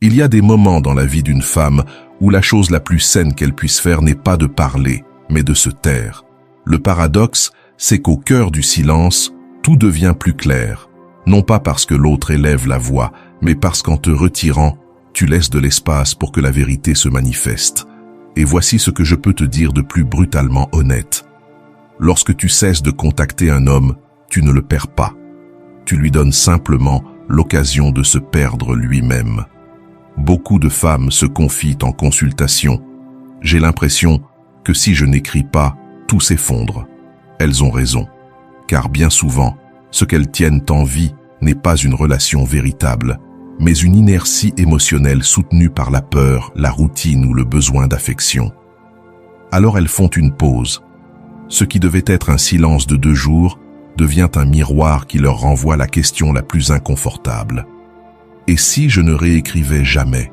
Il y a des moments dans la vie d'une femme où la chose la plus saine qu'elle puisse faire n'est pas de parler, mais de se taire. Le paradoxe, c'est qu'au cœur du silence, tout devient plus clair. Non pas parce que l'autre élève la voix, mais parce qu'en te retirant, tu laisses de l'espace pour que la vérité se manifeste. Et voici ce que je peux te dire de plus brutalement honnête. Lorsque tu cesses de contacter un homme, tu ne le perds pas. Tu lui donnes simplement l'occasion de se perdre lui-même. Beaucoup de femmes se confient en consultation. J'ai l'impression que si je n'écris pas, tout s'effondre. Elles ont raison, car bien souvent, ce qu'elles tiennent en vie n'est pas une relation véritable, mais une inertie émotionnelle soutenue par la peur, la routine ou le besoin d'affection. Alors elles font une pause. Ce qui devait être un silence de 2 jours devient un miroir qui leur renvoie la question la plus inconfortable. Et si je ne réécrivais jamais?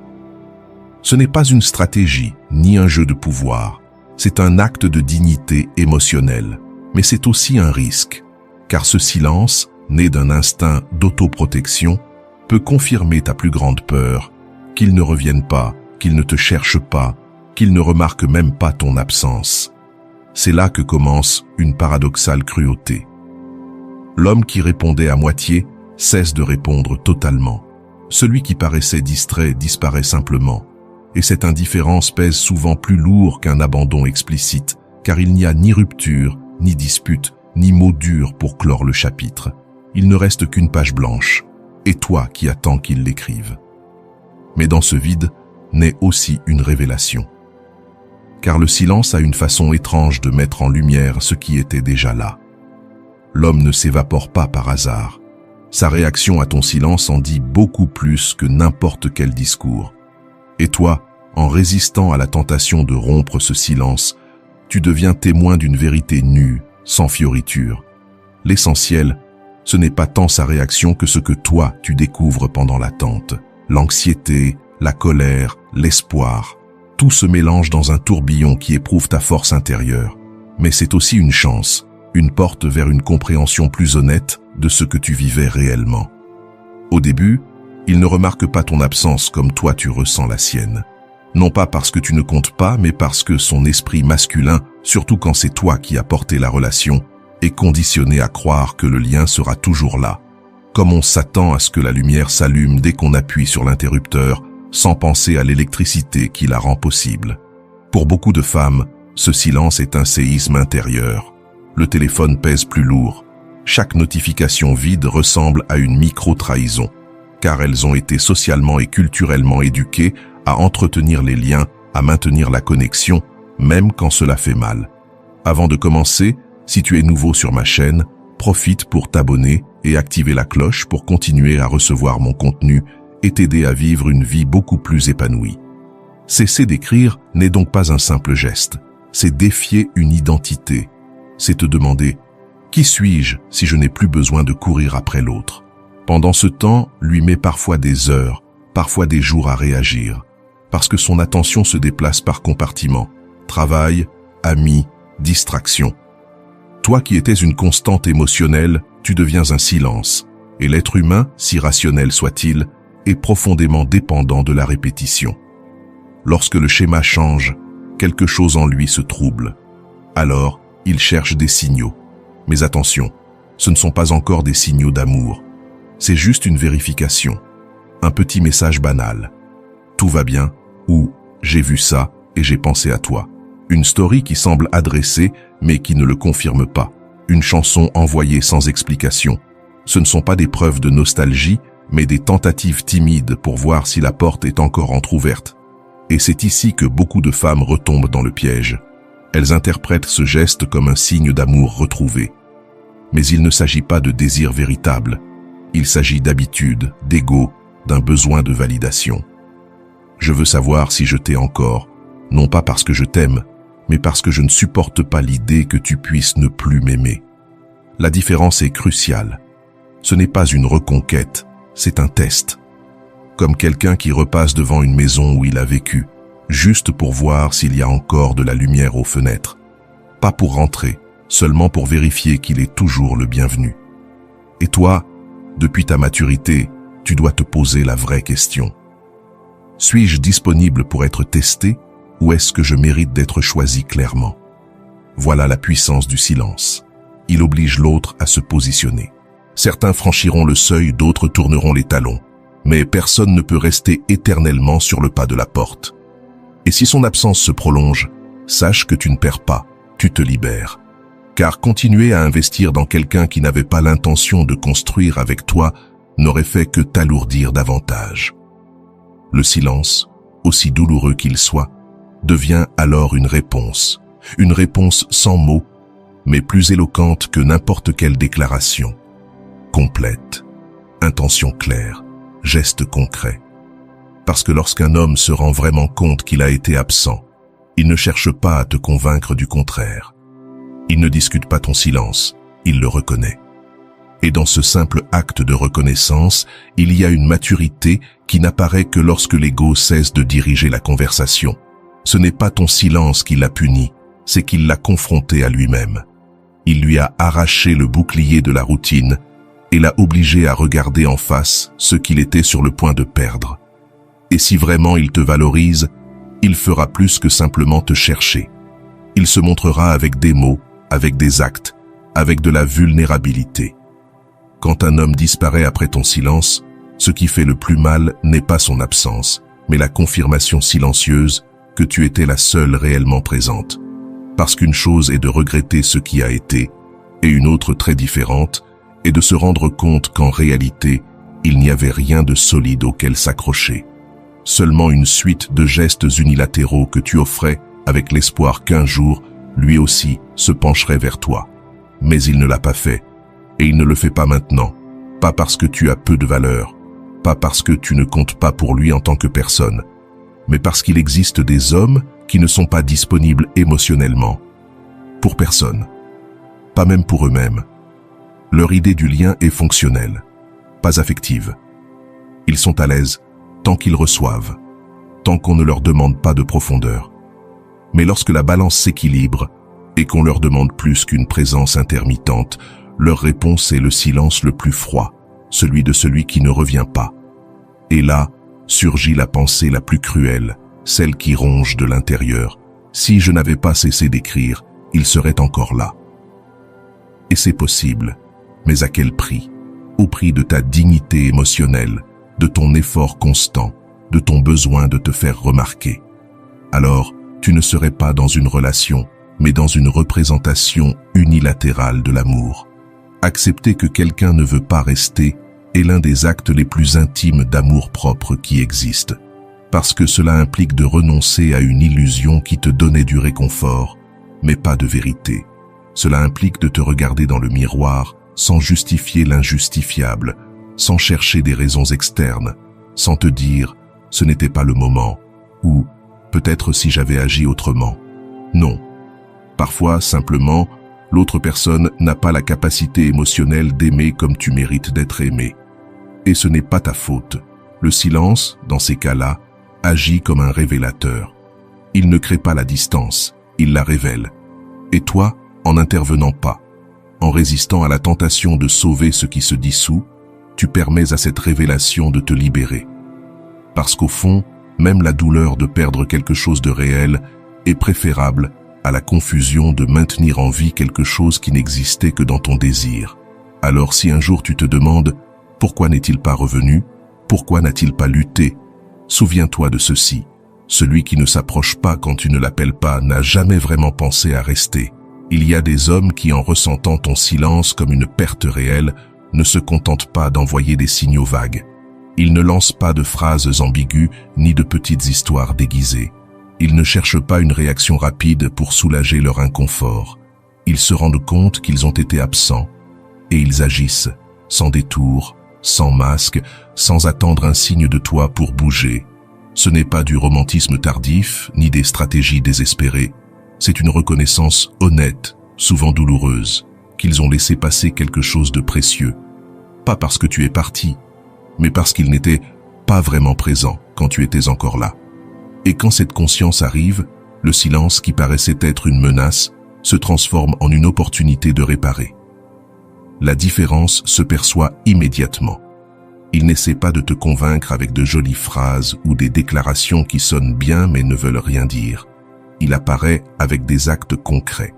Ce n'est pas une stratégie, ni un jeu de pouvoir. C'est un acte de dignité émotionnelle. Mais c'est aussi un risque, car ce silence, né d'un instinct d'autoprotection, peut confirmer ta plus grande peur, qu'il ne revienne pas, qu'il ne te cherche pas, qu'il ne remarque même pas ton absence. C'est là que commence une paradoxale cruauté. L'homme qui répondait à moitié cesse de répondre totalement. Celui qui paraissait distrait disparaît simplement. Et cette indifférence pèse souvent plus lourd qu'un abandon explicite, car il n'y a ni rupture, ni dispute, ni mot dur pour clore le chapitre. Il ne reste qu'une page blanche, et toi qui attends qu'il l'écrive. Mais dans ce vide naît aussi une révélation. Car le silence a une façon étrange de mettre en lumière ce qui était déjà là. L'homme ne s'évapore pas par hasard. Sa réaction à ton silence en dit beaucoup plus que n'importe quel discours. Et toi, en résistant à la tentation de rompre ce silence, tu deviens témoin d'une vérité nue, sans fioriture. L'essentiel, ce n'est pas tant sa réaction que ce que toi tu découvres pendant l'attente. L'anxiété, la colère, l'espoir, tout se mélange dans un tourbillon qui éprouve ta force intérieure. Mais c'est aussi une chance, une porte vers une compréhension plus honnête de ce que tu vivais réellement. Au début, il ne remarque pas ton absence comme toi tu ressens la sienne. Non pas parce que tu ne comptes pas, mais parce que son esprit masculin, surtout quand c'est toi qui as porté la relation, est conditionné à croire que le lien sera toujours là. Comme on s'attend à ce que la lumière s'allume dès qu'on appuie sur l'interrupteur, sans penser à l'électricité qui la rend possible. Pour beaucoup de femmes, ce silence est un séisme intérieur. Le téléphone pèse plus lourd. Chaque notification vide ressemble à une micro-trahison, car elles ont été socialement et culturellement éduquées à entretenir les liens, à maintenir la connexion, même quand cela fait mal. Avant de commencer, si tu es nouveau sur ma chaîne, profite pour t'abonner et activer la cloche pour continuer à recevoir mon contenu et t'aider à vivre une vie beaucoup plus épanouie. Cesser d'écrire n'est donc pas un simple geste, c'est défier une identité. C'est te demander « Qui suis-je si je n'ai plus besoin de courir après l'autre ?» Pendant ce temps, lui met parfois des heures, parfois des jours à réagir, parce que son attention se déplace par compartiments, travail, amis, distraction. Toi qui étais une constante émotionnelle, tu deviens un silence, et l'être humain, si rationnel soit-il, est profondément dépendant de la répétition. Lorsque le schéma change, quelque chose en lui se trouble. Alors, il cherche des signaux. Mais attention, ce ne sont pas encore des signaux d'amour. C'est juste une vérification, un petit message banal. Tout va bien, ou j'ai vu ça et j'ai pensé à toi. Une story qui semble adressée mais qui ne le confirme pas. Une chanson envoyée sans explication. Ce ne sont pas des preuves de nostalgie, mais des tentatives timides pour voir si la porte est encore entrouverte. Et c'est ici que beaucoup de femmes retombent dans le piège. Elles interprètent ce geste comme un signe d'amour retrouvé. Mais il ne s'agit pas de désir véritable. Il s'agit d'habitude, d'ego, d'un besoin de validation. Je veux savoir si je t'ai encore, non pas parce que je t'aime, mais parce que je ne supporte pas l'idée que tu puisses ne plus m'aimer. La différence est cruciale. Ce n'est pas une reconquête, c'est un test. Comme quelqu'un qui repasse devant une maison où il a vécu, juste pour voir s'il y a encore de la lumière aux fenêtres. Pas pour rentrer, seulement pour vérifier qu'il est toujours le bienvenu. Et toi, depuis ta maturité, tu dois te poser la vraie question. Suis-je disponible pour être testé ou est-ce que je mérite d'être choisi clairement? Voilà la puissance du silence. Il oblige l'autre à se positionner. Certains franchiront le seuil, d'autres tourneront les talons. Mais personne ne peut rester éternellement sur le pas de la porte. Et si son absence se prolonge, sache que tu ne perds pas, tu te libères. Car continuer à investir dans quelqu'un qui n'avait pas l'intention de construire avec toi n'aurait fait que t'alourdir davantage. Le silence, aussi douloureux qu'il soit, devient alors une réponse sans mots, mais plus éloquente que n'importe quelle déclaration. Complète, intention claire, geste concret. Parce que lorsqu'un homme se rend vraiment compte qu'il a été absent, il ne cherche pas à te convaincre du contraire. Il ne discute pas ton silence, il le reconnaît. Et dans ce simple acte de reconnaissance, il y a une maturité qui n'apparaît que lorsque l'ego cesse de diriger la conversation. Ce n'est pas ton silence qui l'a puni, c'est qu'il l'a confronté à lui-même. Il lui a arraché le bouclier de la routine et l'a obligé à regarder en face ce qu'il était sur le point de perdre. Et si vraiment il te valorise, il fera plus que simplement te chercher. Il se montrera avec des mots, avec des actes, avec de la vulnérabilité. Quand un homme disparaît après ton silence, ce qui fait le plus mal n'est pas son absence, mais la confirmation silencieuse que tu étais la seule réellement présente. Parce qu'une chose est de regretter ce qui a été, et une autre très différente est de se rendre compte qu'en réalité, il n'y avait rien de solide auquel s'accrocher. Seulement une suite de gestes unilatéraux que tu offrais avec l'espoir qu'un jour, lui aussi, se pencherait vers toi. Mais il ne l'a pas fait. Et il ne le fait pas maintenant, pas parce que tu as peu de valeur, pas parce que tu ne comptes pas pour lui en tant que personne, mais parce qu'il existe des hommes qui ne sont pas disponibles émotionnellement. Pour personne, pas même pour eux-mêmes. Leur idée du lien est fonctionnelle, pas affective. Ils sont à l'aise tant qu'ils reçoivent, tant qu'on ne leur demande pas de profondeur. Mais lorsque la balance s'équilibre et qu'on leur demande plus qu'une présence intermittente, leur réponse est le silence le plus froid, celui de celui qui ne revient pas. Et là, surgit la pensée la plus cruelle, celle qui ronge de l'intérieur. Si je n'avais pas cessé d'écrire, il serait encore là. Et c'est possible, mais à quel prix? Au prix de ta dignité émotionnelle, de ton effort constant, de ton besoin de te faire remarquer. Alors, tu ne serais pas dans une relation, mais dans une représentation unilatérale de l'amour. Accepter que quelqu'un ne veut pas rester est l'un des actes les plus intimes d'amour-propre qui existent, parce que cela implique de renoncer à une illusion qui te donnait du réconfort, mais pas de vérité. Cela implique de te regarder dans le miroir sans justifier l'injustifiable, sans chercher des raisons externes, sans te dire « ce n'était pas le moment » ou « peut-être si j'avais agi autrement ». Non. Parfois, simplement, l'autre personne n'a pas la capacité émotionnelle d'aimer comme tu mérites d'être aimé. Et ce n'est pas ta faute. Le silence, dans ces cas-là, agit comme un révélateur. Il ne crée pas la distance, il la révèle. Et toi, en n'intervenant pas, en résistant à la tentation de sauver ce qui se dissout, tu permets à cette révélation de te libérer. Parce qu'au fond, même la douleur de perdre quelque chose de réel est préférable à la confusion de maintenir en vie quelque chose qui n'existait que dans ton désir. Alors si un jour tu te demandes « Pourquoi n'est-il pas revenu ? Pourquoi n'a-t-il pas lutté ?» Souviens-toi de ceci. Celui qui ne s'approche pas quand tu ne l'appelles pas n'a jamais vraiment pensé à rester. Il y a des hommes qui, en ressentant ton silence comme une perte réelle, ne se contentent pas d'envoyer des signaux vagues. Ils ne lancent pas de phrases ambiguës ni de petites histoires déguisées. Ils ne cherchent pas une réaction rapide pour soulager leur inconfort. Ils se rendent compte qu'ils ont été absents et ils agissent, sans détour, sans masque, sans attendre un signe de toi pour bouger. Ce n'est pas du romantisme tardif, ni des stratégies désespérées. C'est une reconnaissance honnête, souvent douloureuse, qu'ils ont laissé passer quelque chose de précieux. Pas parce que tu es parti, mais parce qu'ils n'étaient pas vraiment présents quand tu étais encore là. Et quand cette conscience arrive, le silence qui paraissait être une menace se transforme en une opportunité de réparer. La différence se perçoit immédiatement. Il n'essaie pas de te convaincre avec de jolies phrases ou des déclarations qui sonnent bien mais ne veulent rien dire. Il apparaît avec des actes concrets,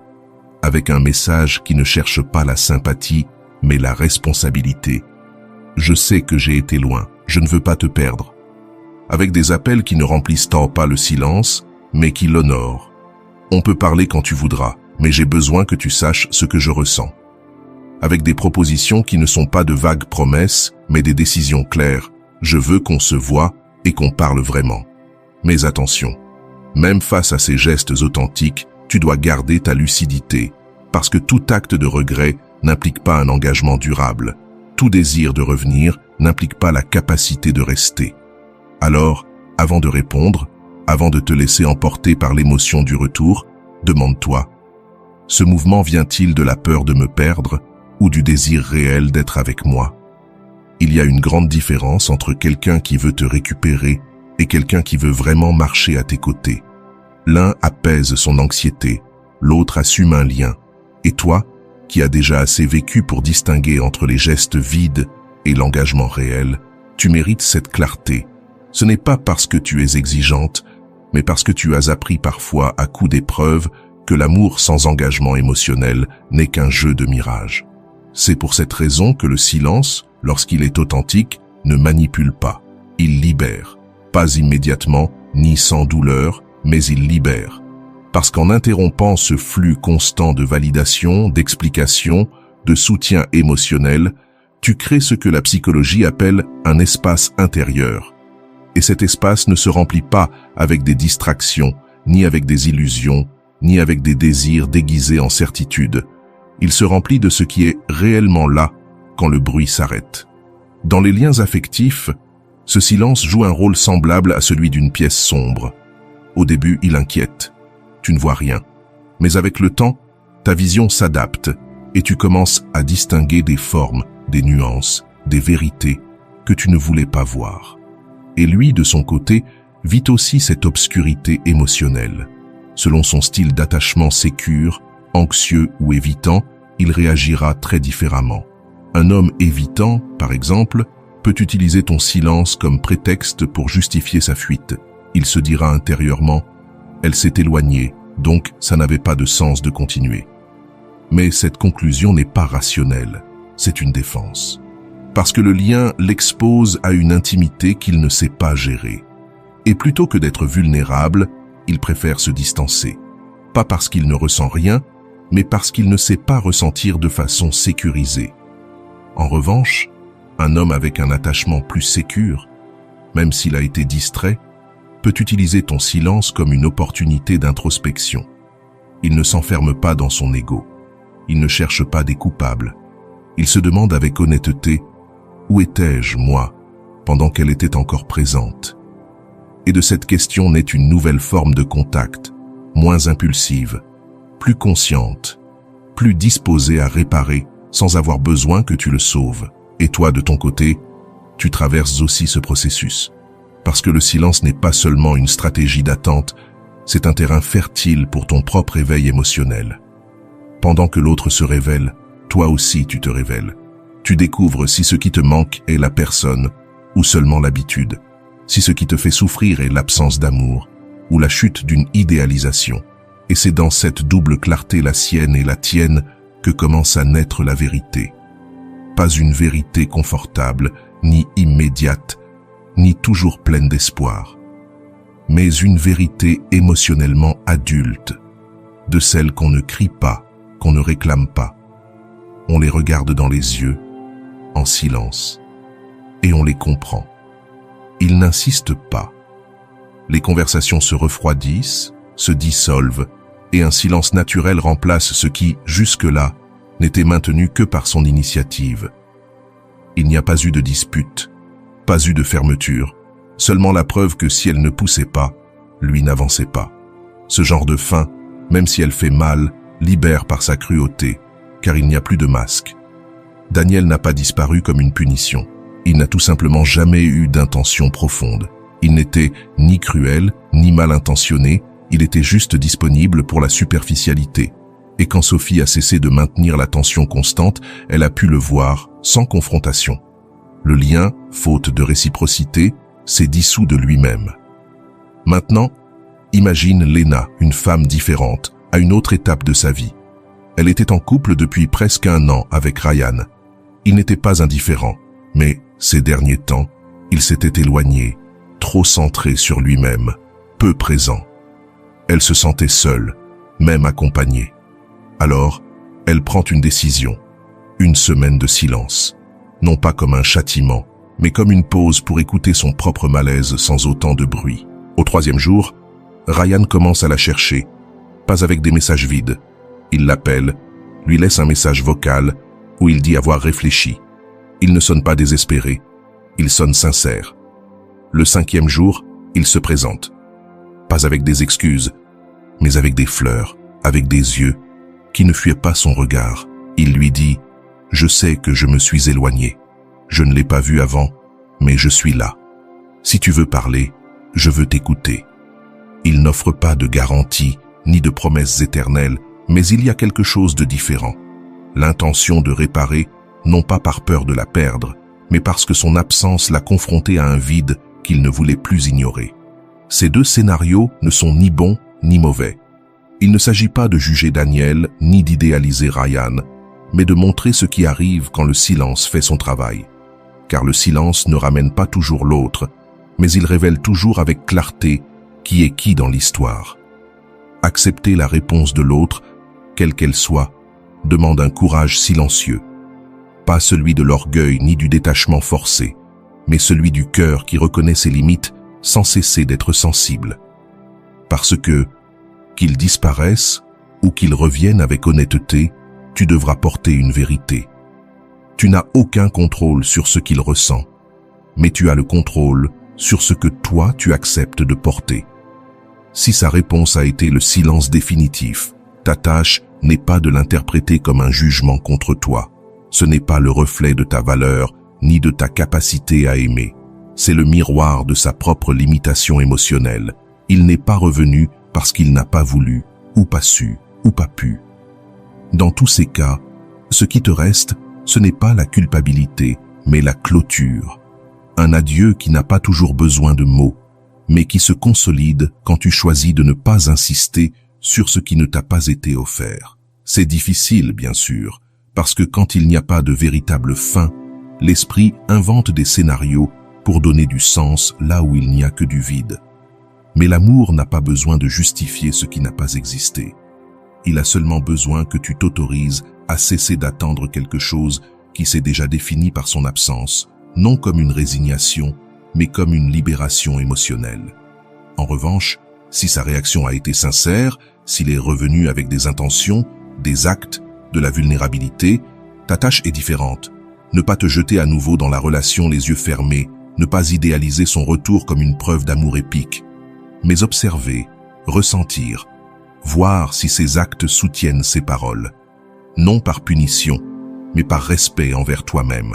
avec un message qui ne cherche pas la sympathie mais la responsabilité. Je sais que j'ai été loin, je ne veux pas te perdre. Avec des appels qui ne remplissent pas le silence, mais qui l'honorent. On peut parler quand tu voudras, mais j'ai besoin que tu saches ce que je ressens. Avec des propositions qui ne sont pas de vagues promesses, mais des décisions claires. Je veux qu'on se voie et qu'on parle vraiment. Mais attention, même face à ces gestes authentiques, tu dois garder ta lucidité, parce que tout acte de regret n'implique pas un engagement durable. Tout désir de revenir n'implique pas la capacité de rester. Alors, avant de répondre, avant de te laisser emporter par l'émotion du retour, demande-toi, ce mouvement vient-il de la peur de me perdre ou du désir réel d'être avec moi? Il y a une grande différence entre quelqu'un qui veut te récupérer et quelqu'un qui veut vraiment marcher à tes côtés. L'un apaise son anxiété, l'autre assume un lien. Et toi, qui as déjà assez vécu pour distinguer entre les gestes vides et l'engagement réel, tu mérites cette clarté. Ce n'est pas parce que tu es exigeante, mais parce que tu as appris parfois à coups d'épreuves que l'amour sans engagement émotionnel n'est qu'un jeu de mirage. C'est pour cette raison que le silence, lorsqu'il est authentique, ne manipule pas. Il libère. Pas immédiatement, ni sans douleur, mais il libère. Parce qu'en interrompant ce flux constant de validation, d'explication, de soutien émotionnel, tu crées ce que la psychologie appelle un espace intérieur. Et cet espace ne se remplit pas avec des distractions, ni avec des illusions, ni avec des désirs déguisés en certitude. Il se remplit de ce qui est réellement là quand le bruit s'arrête. Dans les liens affectifs, ce silence joue un rôle semblable à celui d'une pièce sombre. Au début, il inquiète. Tu ne vois rien. Mais avec le temps, ta vision s'adapte et tu commences à distinguer des formes, des nuances, des vérités que tu ne voulais pas voir. Et lui, de son côté, vit aussi cette obscurité émotionnelle. Selon son style d'attachement sécure, anxieux ou évitant, il réagira très différemment. Un homme évitant, par exemple, peut utiliser ton silence comme prétexte pour justifier sa fuite. Il se dira intérieurement « Elle s'est éloignée, donc ça n'avait pas de sens de continuer ». Mais cette conclusion n'est pas rationnelle, c'est une défense. Parce que le lien l'expose à une intimité qu'il ne sait pas gérer. Et plutôt que d'être vulnérable, il préfère se distancer. Pas parce qu'il ne ressent rien, mais parce qu'il ne sait pas ressentir de façon sécurisée. En revanche, un homme avec un attachement plus sécure, même s'il a été distrait, peut utiliser ton silence comme une opportunité d'introspection. Il ne s'enferme pas dans son ego. Il ne cherche pas des coupables. Il se demande avec honnêteté « Où étais-je, moi, pendant qu'elle était encore présente ?» Et de cette question naît une nouvelle forme de contact, moins impulsive, plus consciente, plus disposée à réparer sans avoir besoin que tu le sauves. Et toi, de ton côté, tu traverses aussi ce processus. Parce que le silence n'est pas seulement une stratégie d'attente, c'est un terrain fertile pour ton propre éveil émotionnel. Pendant que l'autre se révèle, toi aussi tu te révèles. Tu découvres si ce qui te manque est la personne ou seulement l'habitude, si ce qui te fait souffrir est l'absence d'amour ou la chute d'une idéalisation. Et c'est dans cette double clarté, la sienne et la tienne, que commence à naître la vérité. Pas une vérité confortable, ni immédiate, ni toujours pleine d'espoir, mais une vérité émotionnellement adulte, de celle qu'on ne crie pas, qu'on ne réclame pas. On les regarde dans les yeux, en silence, et on les comprend. Ils n'insistent pas. Les conversations se refroidissent, se dissolvent, et un silence naturel remplace ce qui, jusque-là, n'était maintenu que par son initiative. Il n'y a pas eu de dispute, pas eu de fermeture, seulement la preuve que si elle ne poussait pas, lui n'avançait pas. Ce genre de fin, même si elle fait mal, libère par sa cruauté, car il n'y a plus de masque. Daniel n'a pas disparu comme une punition. Il n'a tout simplement jamais eu d'intention profonde. Il n'était ni cruel, ni mal intentionné, il était juste disponible pour la superficialité. Et quand Sophie a cessé de maintenir la tension constante, elle a pu le voir sans confrontation. Le lien, faute de réciprocité, s'est dissous de lui-même. Maintenant, imagine Lena, une femme différente, à une autre étape de sa vie. Elle était en couple depuis presque 1 an avec Ryan. Il n'était pas indifférent, mais ces derniers temps, il s'était éloigné, trop centré sur lui-même, peu présent. Elle se sentait seule, même accompagnée. Alors, elle prend une décision, une semaine de silence, non pas comme un châtiment, mais comme une pause pour écouter son propre malaise sans autant de bruit. Au 3e jour, Ryan commence à la chercher, pas avec des messages vides. Il l'appelle, lui laisse un message vocal où il dit avoir réfléchi. Il ne sonne pas désespéré, il sonne sincère. Le 5e jour, il se présente. Pas avec des excuses, mais avec des fleurs, avec des yeux qui ne fuyaient pas son regard. Il lui dit « Je sais que je me suis éloigné. Je ne l'ai pas vu avant, mais je suis là. Si tu veux parler, je veux t'écouter. » Il n'offre pas de garantie ni de promesses éternelles, mais il y a quelque chose de différent. L'intention de réparer, non pas par peur de la perdre, mais parce que son absence l'a confronté à un vide qu'il ne voulait plus ignorer. Ces 2 scénarios ne sont ni bons ni mauvais. Il ne s'agit pas de juger Daniel ni d'idéaliser Ryan, mais de montrer ce qui arrive quand le silence fait son travail. Car le silence ne ramène pas toujours l'autre, mais il révèle toujours avec clarté qui est qui dans l'histoire. Accepter la réponse de l'autre, quelle qu'elle soit, demande un courage silencieux. Pas celui de l'orgueil ni du détachement forcé, mais celui du cœur qui reconnaît ses limites sans cesser d'être sensible. Parce que, qu'ils disparaissent ou qu'ils reviennent avec honnêteté, tu devras porter une vérité. Tu n'as aucun contrôle sur ce qu'il ressent, mais tu as le contrôle sur ce que toi tu acceptes de porter. Si sa réponse a été le silence définitif, ta tâche n'est pas de l'interpréter comme un jugement contre toi. Ce n'est pas le reflet de ta valeur ni de ta capacité à aimer. C'est le miroir de sa propre limitation émotionnelle. Il n'est pas revenu parce qu'il n'a pas voulu, ou pas su, ou pas pu. Dans tous ces cas, ce qui te reste, ce n'est pas la culpabilité, mais la clôture. Un adieu qui n'a pas toujours besoin de mots, mais qui se consolide quand tu choisis de ne pas insister sur ce qui ne t'a pas été offert. C'est difficile, bien sûr, parce que quand il n'y a pas de véritable fin, l'esprit invente des scénarios pour donner du sens là où il n'y a que du vide. Mais l'amour n'a pas besoin de justifier ce qui n'a pas existé. Il a seulement besoin que tu t'autorises à cesser d'attendre quelque chose qui s'est déjà défini par son absence, non comme une résignation, mais comme une libération émotionnelle. En revanche, si sa réaction a été sincère, s'il est revenu avec des intentions, des actes, de la vulnérabilité, ta tâche est différente. Ne pas te jeter à nouveau dans la relation les yeux fermés, ne pas idéaliser son retour comme une preuve d'amour épique, mais observer, ressentir, voir si ses actes soutiennent ses paroles. Non par punition, mais par respect envers toi-même.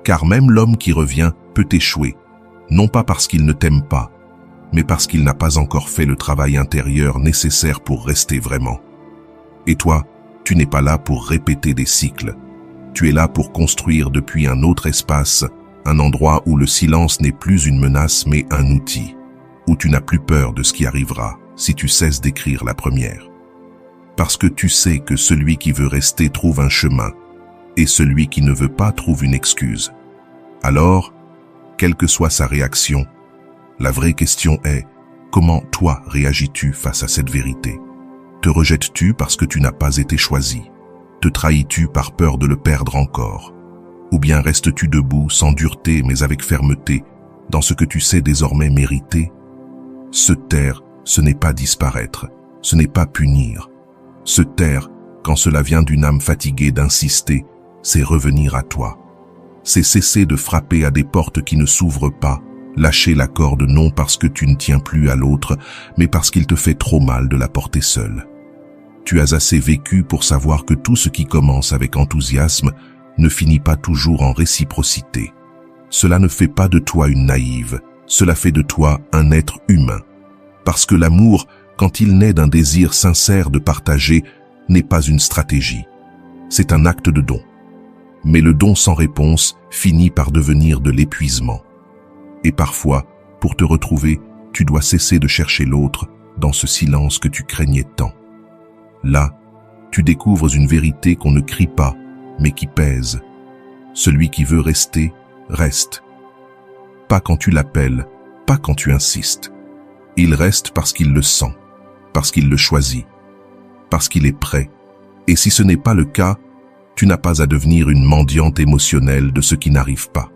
Car même l'homme qui revient peut échouer, non pas parce qu'il ne t'aime pas, mais parce qu'il n'a pas encore fait le travail intérieur nécessaire pour rester vraiment. Et toi, tu n'es pas là pour répéter des cycles. Tu es là pour construire depuis un autre espace, un endroit où le silence n'est plus une menace mais un outil, où tu n'as plus peur de ce qui arrivera si tu cesses d'écrire la première. Parce que tu sais que celui qui veut rester trouve un chemin, et celui qui ne veut pas trouve une excuse. Alors, quelle que soit sa réaction, la vraie question est, comment toi réagis-tu face à cette vérité? Te rejettes-tu parce que tu n'as pas été choisi? Te trahis-tu par peur de le perdre encore? Ou bien restes-tu debout sans dureté mais avec fermeté dans ce que tu sais désormais mériter? Se taire, ce n'est pas disparaître, ce n'est pas punir. Se taire, quand cela vient d'une âme fatiguée d'insister, c'est revenir à toi. C'est cesser de frapper à des portes qui ne s'ouvrent pas, lâcher la corde non parce que tu ne tiens plus à l'autre, mais parce qu'il te fait trop mal de la porter seule. Tu as assez vécu pour savoir que tout ce qui commence avec enthousiasme ne finit pas toujours en réciprocité. Cela ne fait pas de toi une naïve, cela fait de toi un être humain. Parce que l'amour, quand il naît d'un désir sincère de partager, n'est pas une stratégie. C'est un acte de don. mais le don sans réponse finit par devenir de l'épuisement. Et parfois, pour te retrouver, tu dois cesser de chercher l'autre dans ce silence que tu craignais tant. Là, tu découvres une vérité qu'on ne crie pas, mais qui pèse. Celui qui veut rester, reste. Pas quand tu l'appelles, pas quand tu insistes. Il reste parce qu'il le sent, parce qu'il le choisit, parce qu'il est prêt. Et si ce n'est pas le cas, tu n'as pas à devenir une mendiante émotionnelle de ce qui n'arrive pas.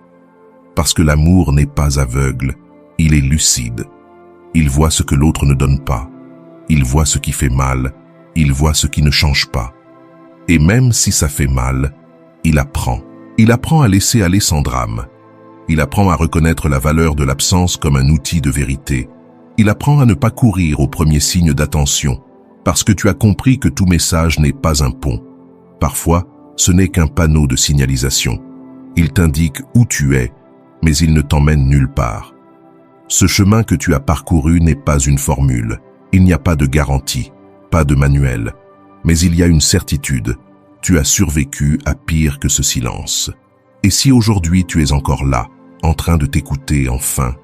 Parce que l'amour n'est pas aveugle, il est lucide. Il voit ce que l'autre ne donne pas. Il voit ce qui fait mal, il voit ce qui ne change pas. Et même si ça fait mal, il apprend. Il apprend à laisser aller sans drame. Il apprend à reconnaître la valeur de l'absence comme un outil de vérité. Il apprend à ne pas courir au premier signe d'attention, parce que tu as compris que tout message n'est pas un pont. Parfois, ce n'est qu'un panneau de signalisation. Il t'indique où tu es, mais il ne t'emmène nulle part. Ce chemin que tu as parcouru n'est pas une formule. Il n'y a pas de garantie, pas de manuel. Mais il y a une certitude. Tu as survécu à pire que ce silence. Et si aujourd'hui tu es encore là, en train de t'écouter enfin,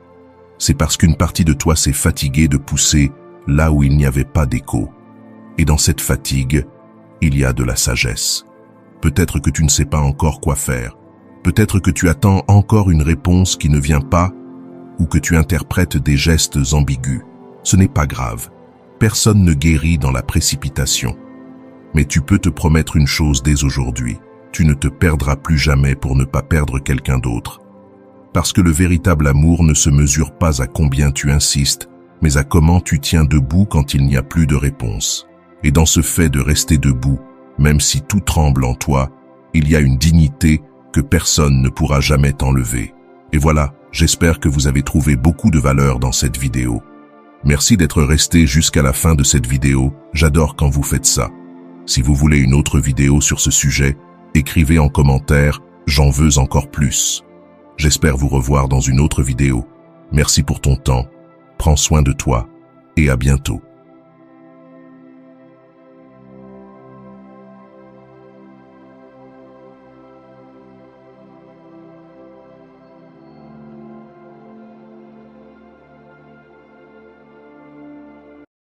c'est parce qu'une partie de toi s'est fatiguée de pousser là où il n'y avait pas d'écho. Et dans cette fatigue, il y a de la sagesse. Peut-être que tu ne sais pas encore quoi faire. Peut-être que tu attends encore une réponse qui ne vient pas, ou que tu interprètes des gestes ambigus. Ce n'est pas grave. Personne ne guérit dans la précipitation. Mais tu peux te promettre une chose dès aujourd'hui. Tu ne te perdras plus jamais pour ne pas perdre quelqu'un d'autre. Parce que le véritable amour ne se mesure pas à combien tu insistes, mais à comment tu tiens debout quand il n'y a plus de réponse. Et dans ce fait de rester debout, même si tout tremble en toi, il y a une dignité que personne ne pourra jamais t'enlever. Et voilà, j'espère que vous avez trouvé beaucoup de valeur dans cette vidéo. Merci d'être resté jusqu'à la fin de cette vidéo, j'adore quand vous faites ça. Si vous voulez une autre vidéo sur ce sujet, écrivez en commentaire « J'en veux encore plus ». J'espère vous revoir dans une autre vidéo. Merci pour ton temps, prends soin de toi et à bientôt.